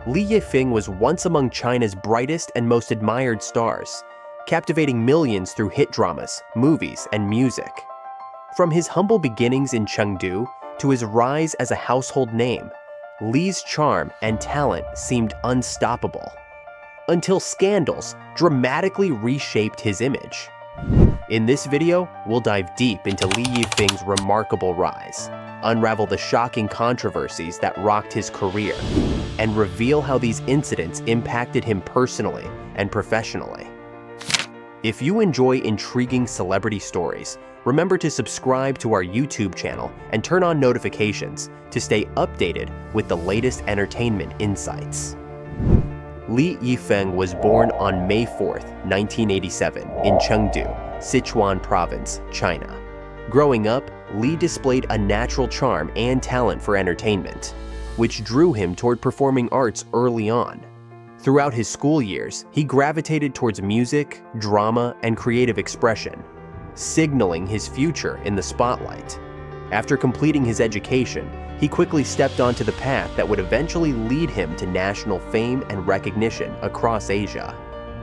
Li Yifeng was once among China's brightest and most admired stars, captivating millions through hit dramas, movies, and music. From his humble beginnings in Chengdu to his rise as a household name, Li's charm and talent seemed unstoppable, until scandals dramatically reshaped his image. In this video, we'll dive deep into Li Yifeng's remarkable rise, unravel the shocking controversies that rocked his career, and reveal how these incidents impacted him personally and professionally. If you enjoy intriguing celebrity stories, remember to subscribe to our YouTube channel and turn on notifications to stay updated with the latest entertainment insights. Li Yifeng was born on May 4, 1987, in Chengdu, Sichuan Province, China. Growing up, Li displayed a natural charm and talent for entertainment, which drew him toward performing arts early on. Throughout his school years, he gravitated towards music, drama, and creative expression, signaling his future in the spotlight. After completing his education, he quickly stepped onto the path that would eventually lead him to national fame and recognition across Asia.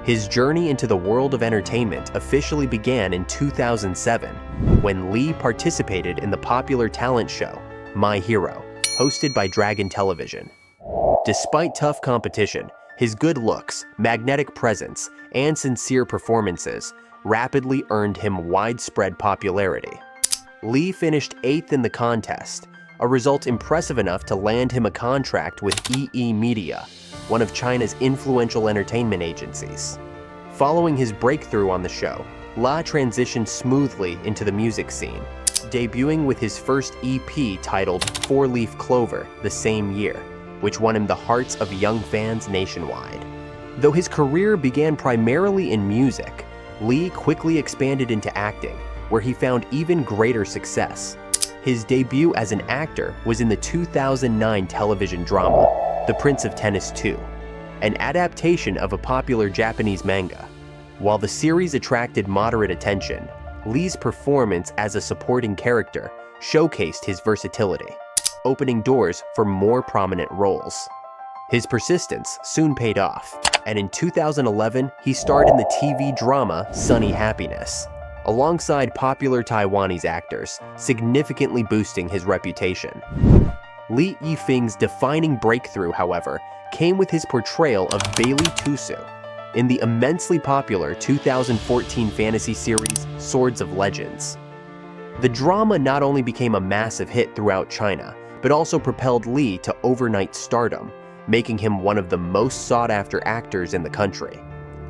His journey into the world of entertainment officially began in 2007, when Li participated in the popular talent show, My Hero, hosted by Dragon Television. Despite tough competition, his good looks, magnetic presence, and sincere performances rapidly earned him widespread popularity. Li finished 8th in the contest, a result impressive enough to land him a contract with EE Media, one of China's influential entertainment agencies. Following his breakthrough on the show, La transitioned smoothly into the music scene, debuting with his first EP titled Four-Leaf Clover the same year, which won him the hearts of young fans nationwide. Though his career began primarily in music, Li quickly expanded into acting, where he found even greater success. His debut as an actor was in the 2009 television drama, The Prince of Tennis 2, an adaptation of a popular Japanese manga. While the series attracted moderate attention, Li's performance as a supporting character showcased his versatility, opening doors for more prominent roles. His persistence soon paid off, and in 2011, he starred in the TV drama Sunny Happiness, alongside popular Taiwanese actors, significantly boosting his reputation. Li Yifeng's defining breakthrough, however, came with his portrayal of Bailey Tusu in the immensely popular 2014 fantasy series Swords of Legends. The drama not only became a massive hit throughout China, but also propelled Li to overnight stardom, making him one of the most sought-after actors in the country.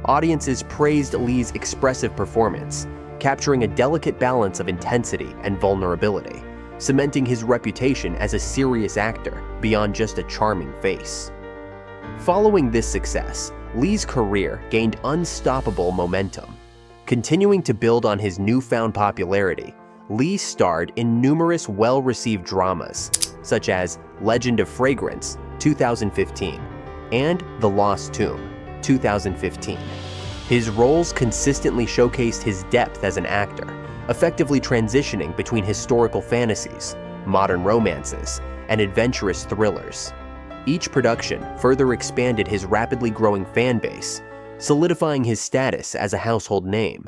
Audiences praised Li's expressive performance, capturing a delicate balance of intensity and vulnerability, cementing his reputation as a serious actor beyond just a charming face. Following this success, Li's career gained unstoppable momentum. Continuing to build on his newfound popularity, Li starred in numerous well-received dramas, such as Legend of Fragrance, 2015, and The Lost Tomb, 2015. His roles consistently showcased his depth as an actor, effectively transitioning between historical fantasies, modern romances, and adventurous thrillers. Each production further expanded his rapidly growing fan base, solidifying his status as a household name.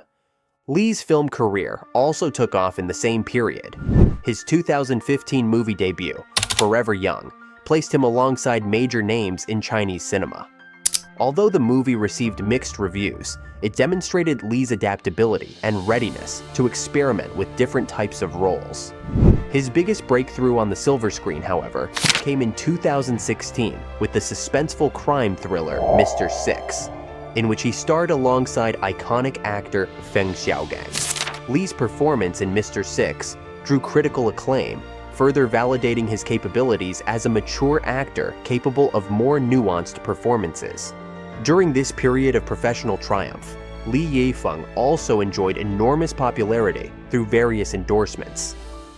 Li's film career also took off in the same period. His 2015 movie debut, Forever Young, placed him alongside major names in Chinese cinema. Although the movie received mixed reviews, it demonstrated Li's adaptability and readiness to experiment with different types of roles. His biggest breakthrough on the silver screen, however, came in 2016 with the suspenseful crime thriller Mr. Six, in which he starred alongside iconic actor Feng Xiaogang. Li's performance in Mr. Six drew critical acclaim, further validating his capabilities as a mature actor capable of more nuanced performances. During this period of professional triumph, Li Yifeng also enjoyed enormous popularity through various endorsements,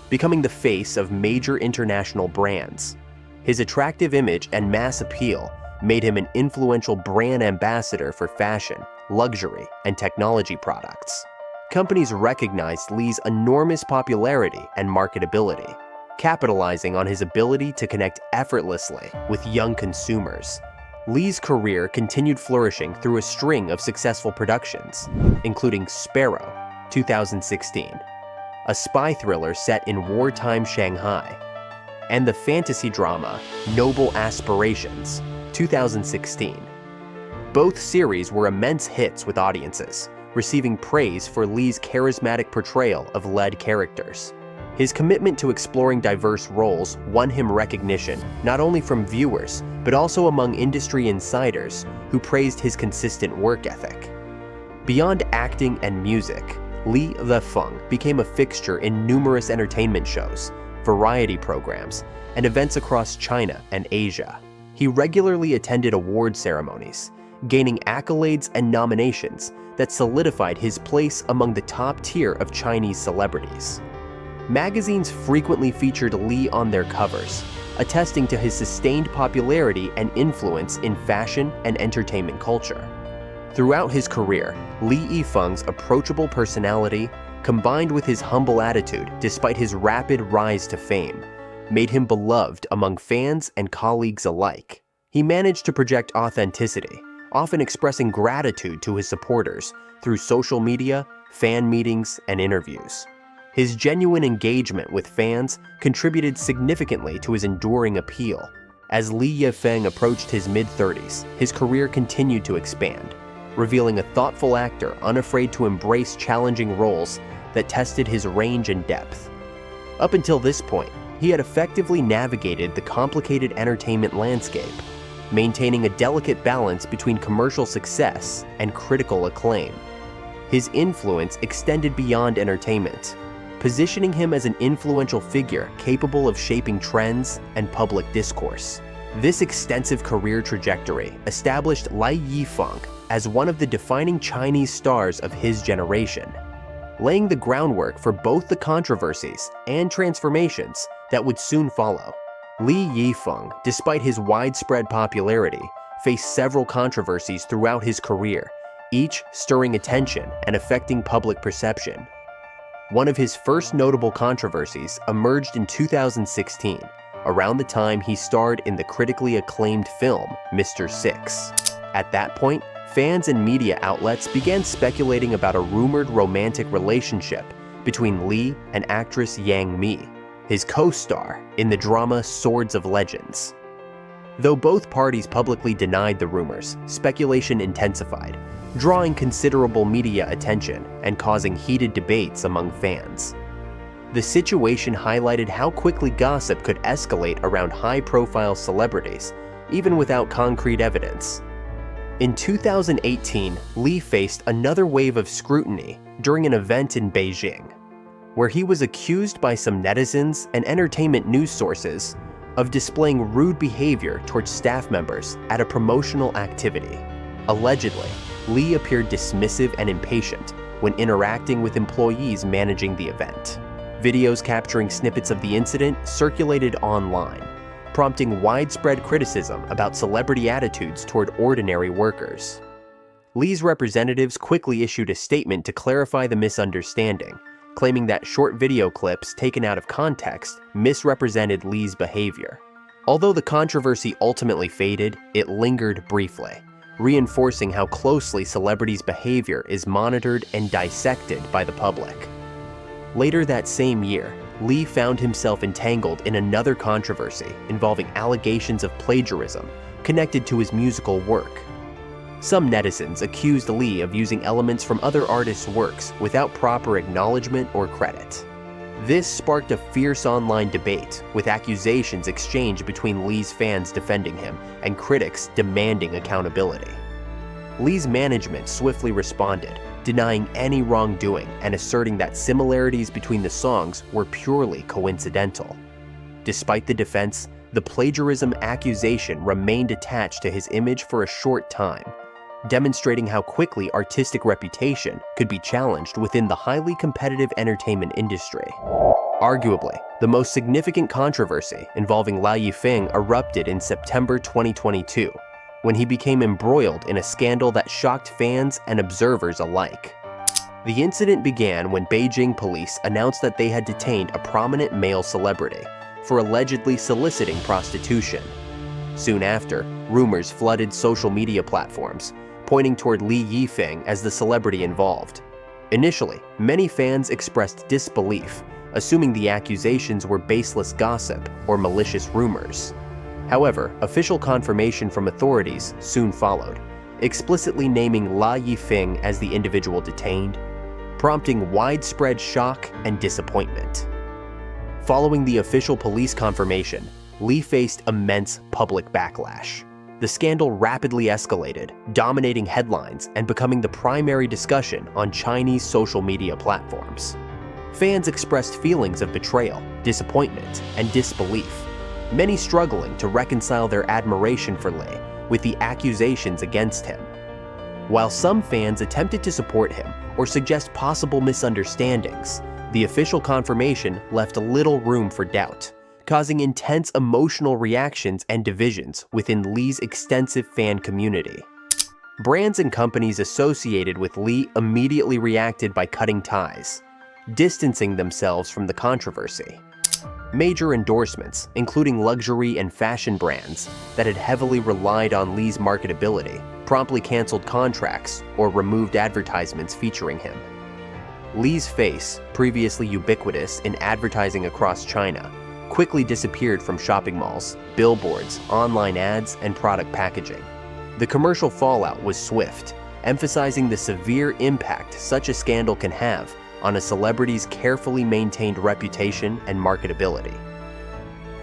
becoming the face of major international brands. His attractive image and mass appeal made him an influential brand ambassador for fashion, luxury, and technology products. Companies recognized Li's enormous popularity and marketability, capitalizing on his ability to connect effortlessly with young consumers. Li's career continued flourishing through a string of successful productions, including Sparrow, 2016, a spy thriller set in wartime Shanghai, and the fantasy drama Noble Aspirations, 2016. Both series were immense hits with audiences, receiving praise for Li's charismatic portrayal of lead characters. His commitment to exploring diverse roles won him recognition not only from viewers, but also among industry insiders who praised his consistent work ethic. Beyond acting and music, Li Yifeng became a fixture in numerous entertainment shows, variety programs, and events across China and Asia. He regularly attended award ceremonies, gaining accolades and nominations that solidified his place among the top tier of Chinese celebrities. Magazines frequently featured Li on their covers, attesting to his sustained popularity and influence in fashion and entertainment culture. Throughout his career, Li Yifeng's approachable personality, combined with his humble attitude despite his rapid rise to fame, made him beloved among fans and colleagues alike. He managed to project authenticity, often expressing gratitude to his supporters through social media, fan meetings, and interviews. His genuine engagement with fans contributed significantly to his enduring appeal. As Li Yifeng approached his mid-30s, his career continued to expand, revealing a thoughtful actor unafraid to embrace challenging roles that tested his range and depth. Up until this point, he had effectively navigated the complicated entertainment landscape, maintaining a delicate balance between commercial success and critical acclaim. His influence extended beyond entertainment, positioning him as an influential figure capable of shaping trends and public discourse. This extensive career trajectory established Li Yifeng as one of the defining Chinese stars of his generation, laying the groundwork for both the controversies and transformations that would soon follow. Li Yifeng, despite his widespread popularity, faced several controversies throughout his career, each stirring attention and affecting public perception. One of his first notable controversies emerged in 2016, around the time he starred in the critically acclaimed film Mr. Six. At that point, fans and media outlets began speculating about a rumored romantic relationship between Li and actress Yang Mi, his co-star in the drama Swords of Legends. Though both parties publicly denied the rumors, speculation intensified, drawing considerable media attention and causing heated debates among fans. The situation highlighted how quickly gossip could escalate around high-profile celebrities, even without concrete evidence. In 2018, Li faced another wave of scrutiny during an event in Beijing, where he was accused by some netizens and entertainment news sources of displaying rude behavior towards staff members at a promotional activity. Allegedly, Li appeared dismissive and impatient when interacting with employees managing the event. Videos capturing snippets of the incident circulated online, prompting widespread criticism about celebrity attitudes toward ordinary workers. Li's representatives quickly issued a statement to clarify the misunderstanding, claiming that short video clips taken out of context misrepresented Li's behavior. Although the controversy ultimately faded, it lingered briefly, reinforcing how closely celebrities' behavior is monitored and dissected by the public. Later that same year, Li found himself entangled in another controversy involving allegations of plagiarism connected to his musical work. Some netizens accused Li of using elements from other artists' works without proper acknowledgement or credit. This sparked a fierce online debate, with accusations exchanged between Li's fans defending him and critics demanding accountability. Li's management swiftly responded, denying any wrongdoing and asserting that similarities between the songs were purely coincidental. Despite the defense, the plagiarism accusation remained attached to his image for a short time, demonstrating how quickly artistic reputation could be challenged within the highly competitive entertainment industry. Arguably, the most significant controversy involving Li Yifeng erupted in September 2022, when he became embroiled in a scandal that shocked fans and observers alike. The incident began when Beijing police announced that they had detained a prominent male celebrity for allegedly soliciting prostitution. Soon after, rumors flooded social media platforms, pointing toward Li Yifeng as the celebrity involved. Initially, many fans expressed disbelief, assuming the accusations were baseless gossip or malicious rumors. However, official confirmation from authorities soon followed, explicitly naming Li Yifeng as the individual detained, prompting widespread shock and disappointment. Following the official police confirmation, Li faced immense public backlash. The scandal rapidly escalated, dominating headlines and becoming the primary discussion on Chinese social media platforms. Fans expressed feelings of betrayal, disappointment, and disbelief, many struggling to reconcile their admiration for Li with the accusations against him. While some fans attempted to support him or suggest possible misunderstandings, the official confirmation left little room for doubt, causing intense emotional reactions and divisions within Li's extensive fan community. Brands and companies associated with Li immediately reacted by cutting ties, distancing themselves from the controversy. Major endorsements, including luxury and fashion brands that had heavily relied on Li's marketability, promptly canceled contracts or removed advertisements featuring him. Li's face, previously ubiquitous in advertising across China, quickly disappeared from shopping malls, billboards, online ads, and product packaging. The commercial fallout was swift, emphasizing the severe impact such a scandal can have on a celebrity's carefully maintained reputation and marketability.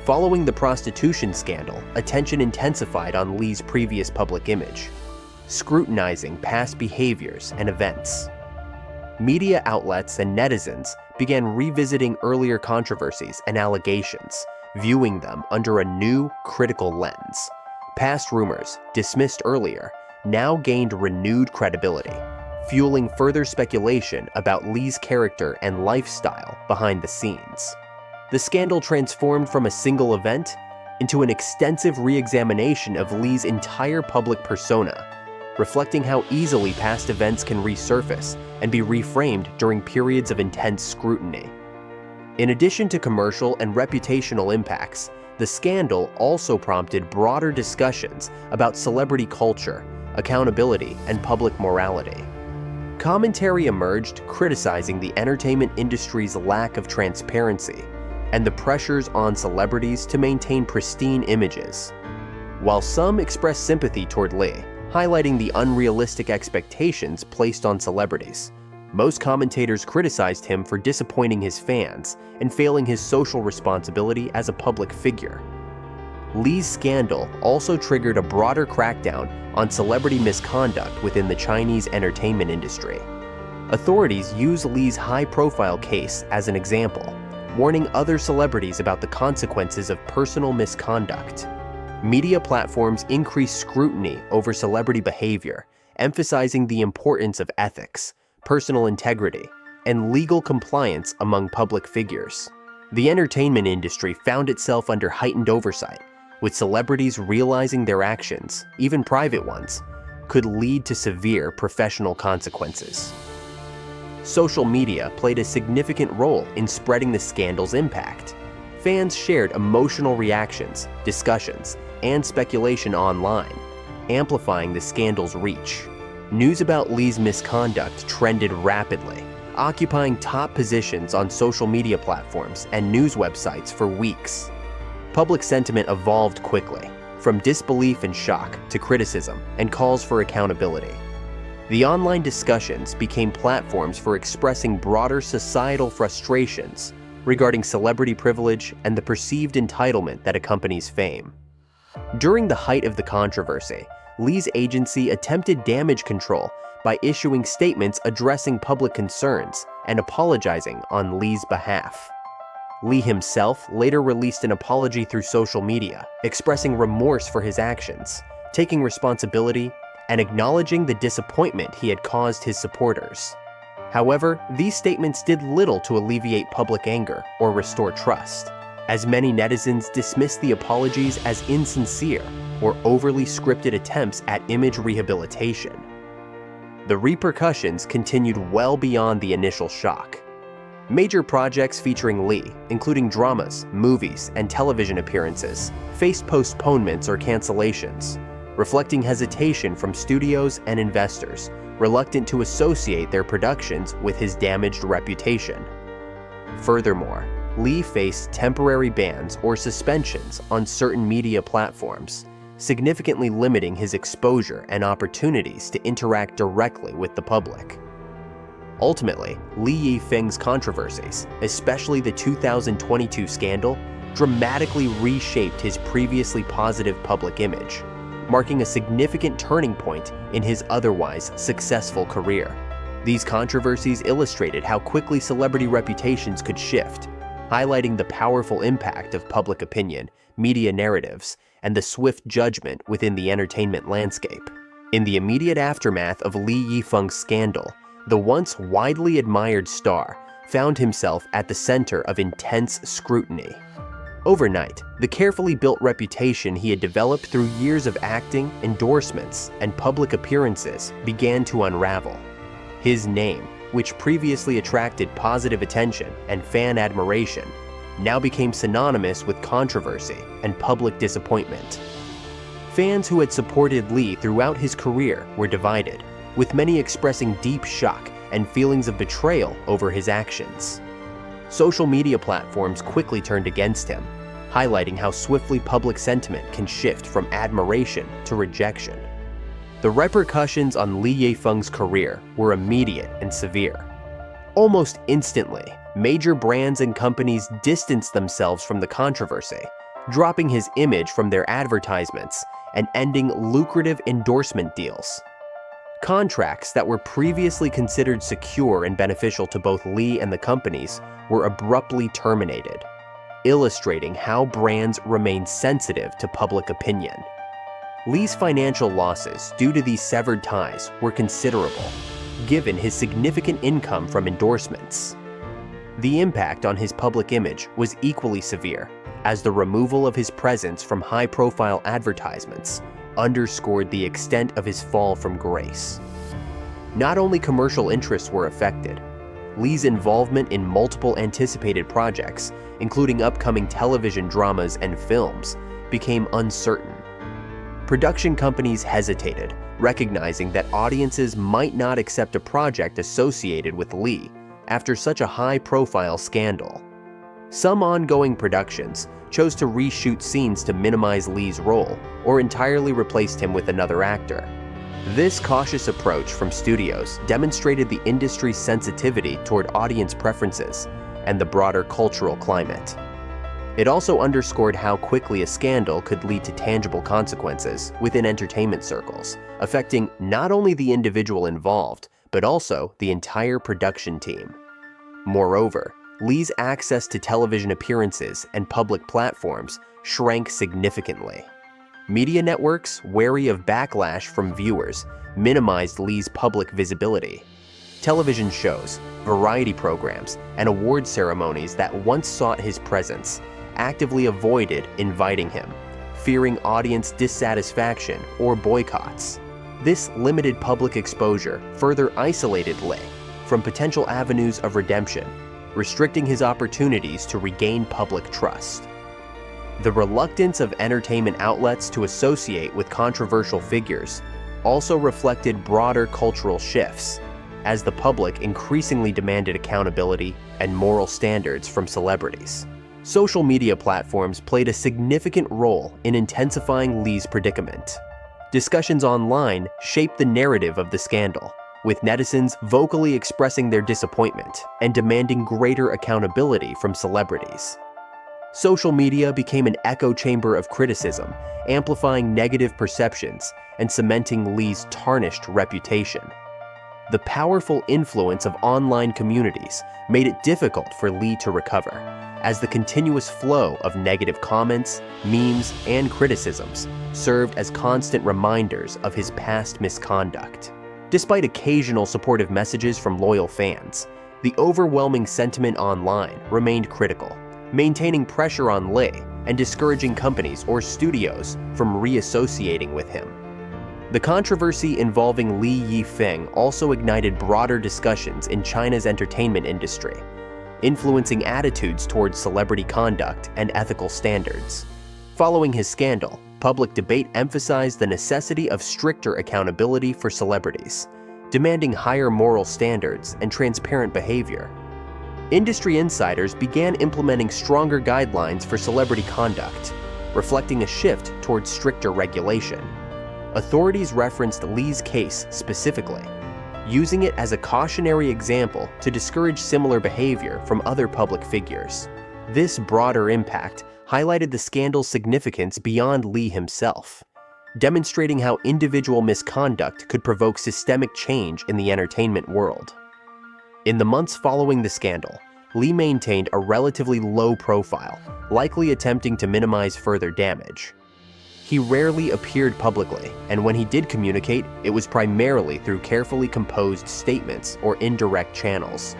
Following the prostitution scandal, attention intensified on Li's previous public image, scrutinizing past behaviors and events. Media outlets and netizens began revisiting earlier controversies and allegations, viewing them under a new, critical lens. Past rumors, dismissed earlier, now gained renewed credibility, fueling further speculation about Li's character and lifestyle behind the scenes. The scandal transformed from a single event into an extensive re-examination of Li's entire public persona, reflecting how easily past events can resurface and be reframed during periods of intense scrutiny. In addition to commercial and reputational impacts, the scandal also prompted broader discussions about celebrity culture, accountability, and public morality. Commentary emerged criticizing the entertainment industry's lack of transparency and the pressures on celebrities to maintain pristine images. While some expressed sympathy toward Li, highlighting the unrealistic expectations placed on celebrities, most commentators criticized him for disappointing his fans and failing his social responsibility as a public figure. Li's scandal also triggered a broader crackdown on celebrity misconduct within the Chinese entertainment industry. Authorities use Li's high-profile case as an example, warning other celebrities about the consequences of personal misconduct. Media platforms increase scrutiny over celebrity behavior, emphasizing the importance of ethics, personal integrity, and legal compliance among public figures. The entertainment industry found itself under heightened oversight, with celebrities realizing their actions, even private ones, could lead to severe professional consequences. Social media played a significant role in spreading the scandal's impact. Fans shared emotional reactions, discussions, and speculation online, amplifying the scandal's reach. News about Li's misconduct trended rapidly, occupying top positions on social media platforms and news websites for weeks. Public sentiment evolved quickly, from disbelief and shock to criticism and calls for accountability. The online discussions became platforms for expressing broader societal frustrations regarding celebrity privilege and the perceived entitlement that accompanies fame. During the height of the controversy, Li's agency attempted damage control by issuing statements addressing public concerns and apologizing on Li's behalf. Li himself later released an apology through social media, expressing remorse for his actions, taking responsibility, and acknowledging the disappointment he had caused his supporters. However, these statements did little to alleviate public anger or restore trust, as many netizens dismissed the apologies as insincere or overly scripted attempts at image rehabilitation. The repercussions continued well beyond the initial shock. Major projects featuring Li, including dramas, movies, and television appearances, faced postponements or cancellations, reflecting hesitation from studios and investors, reluctant to associate their productions with his damaged reputation. Furthermore, Li faced temporary bans or suspensions on certain media platforms, significantly limiting his exposure and opportunities to interact directly with the public. Ultimately, Li Yifeng's controversies, especially the 2022 scandal, dramatically reshaped his previously positive public image, marking a significant turning point in his otherwise successful career. These controversies illustrated how quickly celebrity reputations could shift, highlighting the powerful impact of public opinion, media narratives, and the swift judgment within the entertainment landscape. In the immediate aftermath of Li Yifeng's scandal, the once widely admired star found himself at the center of intense scrutiny. Overnight, the carefully built reputation he had developed through years of acting, endorsements, and public appearances began to unravel. His name, which previously attracted positive attention and fan admiration, now became synonymous with controversy and public disappointment. Fans who had supported Li throughout his career were divided, with many expressing deep shock and feelings of betrayal over his actions. Social media platforms quickly turned against him, highlighting how swiftly public sentiment can shift from admiration to rejection. The repercussions on Li Yifeng's career were immediate and severe. Almost instantly, major brands and companies distanced themselves from the controversy, dropping his image from their advertisements and ending lucrative endorsement deals. Contracts that were previously considered secure and beneficial to both Li and the companies were abruptly terminated, illustrating how brands remain sensitive to public opinion. Li's financial losses due to these severed ties were considerable, given his significant income from endorsements. The impact on his public image was equally severe, as the removal of his presence from high-profile advertisements underscored the extent of his fall from grace. Not only commercial interests were affected, Li's involvement in multiple anticipated projects, including upcoming television dramas and films, became uncertain. Production companies hesitated, recognizing that audiences might not accept a project associated with Li after such a high-profile scandal. Some ongoing productions chose to reshoot scenes to minimize Li's role or entirely replaced him with another actor. This cautious approach from studios demonstrated the industry's sensitivity toward audience preferences and the broader cultural climate. It also underscored how quickly a scandal could lead to tangible consequences within entertainment circles, affecting not only the individual involved, but also the entire production team. Moreover, Li's access to television appearances and public platforms shrank significantly. Media networks, wary of backlash from viewers, minimized Li's public visibility. Television shows, variety programs, and award ceremonies that once sought his presence actively avoided inviting him, fearing audience dissatisfaction or boycotts. This limited public exposure further isolated Li from potential avenues of redemption, restricting his opportunities to regain public trust. The reluctance of entertainment outlets to associate with controversial figures also reflected broader cultural shifts, as the public increasingly demanded accountability and moral standards from celebrities. Social media platforms played a significant role in intensifying Li's predicament. Discussions online shaped the narrative of the scandal, with netizens vocally expressing their disappointment and demanding greater accountability from celebrities. Social media became an echo chamber of criticism, amplifying negative perceptions and cementing Li's tarnished reputation. The powerful influence of online communities made it difficult for Li to recover, as the continuous flow of negative comments, memes, and criticisms served as constant reminders of his past misconduct. Despite occasional supportive messages from loyal fans, the overwhelming sentiment online remained critical, maintaining pressure on Li and discouraging companies or studios from reassociating with him. The controversy involving Li Yifeng also ignited broader discussions in China's entertainment industry. influencing attitudes towards celebrity conduct and ethical standards. Following his scandal, public debate emphasized the necessity of stricter accountability for celebrities, demanding higher moral standards and transparent behavior. Industry insiders began implementing stronger guidelines for celebrity conduct, reflecting a shift towards stricter regulation. Authorities referenced Li's case specifically, using it as a cautionary example to discourage similar behavior from other public figures. This broader impact highlighted the scandal's significance beyond Li himself, demonstrating how individual misconduct could provoke systemic change in the entertainment world. In the months following the scandal, Li maintained a relatively low profile, likely attempting to minimize further damage. He rarely appeared publicly, and when he did communicate, it was primarily through carefully composed statements or indirect channels.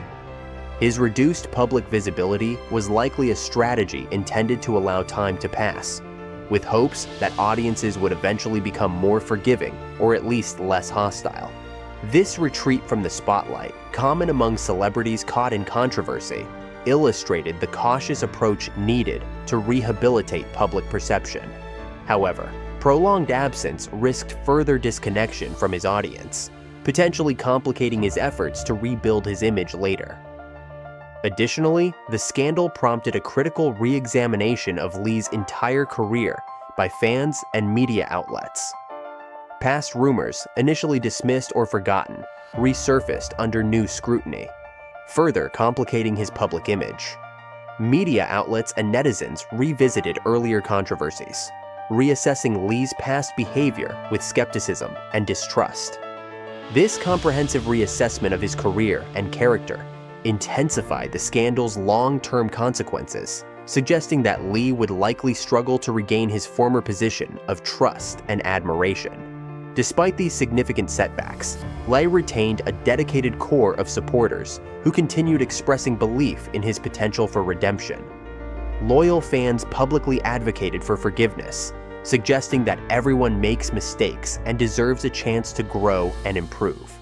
His reduced public visibility was likely a strategy intended to allow time to pass, with hopes that audiences would eventually become more forgiving or at least less hostile. This retreat from the spotlight, common among celebrities caught in controversy, illustrated the cautious approach needed to rehabilitate public perception. However, prolonged absence risked further disconnection from his audience, potentially complicating his efforts to rebuild his image later. Additionally, the scandal prompted a critical re-examination of Li's entire career by fans and media outlets. Past rumors, initially dismissed or forgotten, resurfaced under new scrutiny, further complicating his public image. Media outlets and netizens revisited earlier controversies, reassessing Li's past behavior with skepticism and distrust. This comprehensive reassessment of his career and character intensified the scandal's long-term consequences, suggesting that Li would likely struggle to regain his former position of trust and admiration. Despite these significant setbacks, Li retained a dedicated core of supporters who continued expressing belief in his potential for redemption. Loyal fans publicly advocated for forgiveness, suggesting that everyone makes mistakes and deserves a chance to grow and improve.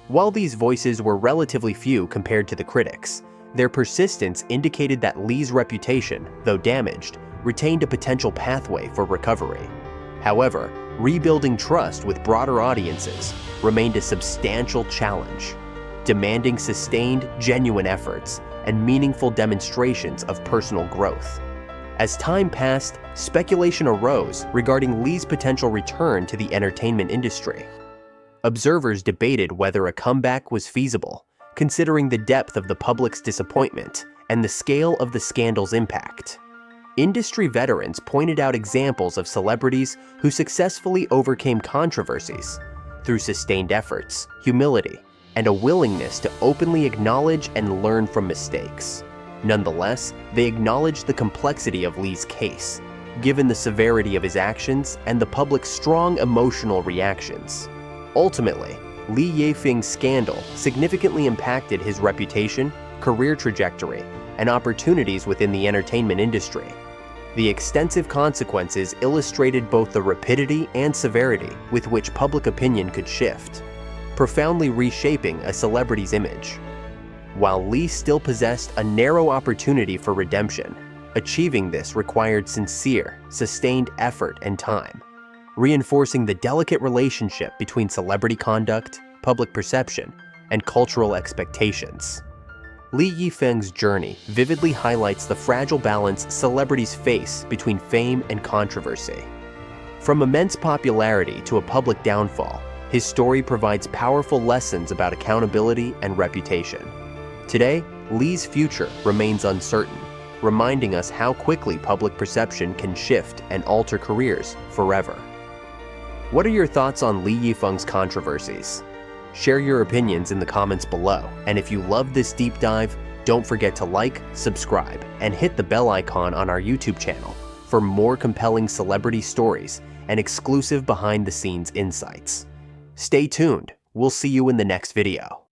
While these voices were relatively few compared to the critics, their persistence indicated that Li's reputation, though damaged, retained a potential pathway for recovery. However, rebuilding trust with broader audiences remained a substantial challenge, demanding sustained, genuine efforts and meaningful demonstrations of personal growth. As time passed, speculation arose regarding Li's potential return to the entertainment industry. Observers debated whether a comeback was feasible, considering the depth of the public's disappointment and the scale of the scandal's impact. Industry veterans pointed out examples of celebrities who successfully overcame controversies through sustained efforts, humility, and a willingness to openly acknowledge and learn from mistakes. Nonetheless, they acknowledged the complexity of Li's case, given the severity of his actions and the public's strong emotional reactions. Ultimately, Li Yifeng's scandal significantly impacted his reputation, career trajectory, and opportunities within the entertainment industry. The extensive consequences illustrated both the rapidity and severity with which public opinion could shift, profoundly reshaping a celebrity's image. While Li still possessed a narrow opportunity for redemption, achieving this required sincere, sustained effort and time, reinforcing the delicate relationship between celebrity conduct, public perception, and cultural expectations. Li Yifeng's journey vividly highlights the fragile balance celebrities face between fame and controversy. From immense popularity to a public downfall, his story provides powerful lessons about accountability and reputation. Today, Li's future remains uncertain, reminding us how quickly public perception can shift and alter careers forever. What are your thoughts on Li Yifeng's controversies? Share your opinions in the comments below, and if you love this deep dive, don't forget to like, subscribe, and hit the bell icon on our YouTube channel for more compelling celebrity stories and exclusive behind-the-scenes insights. Stay tuned, we'll see you in the next video.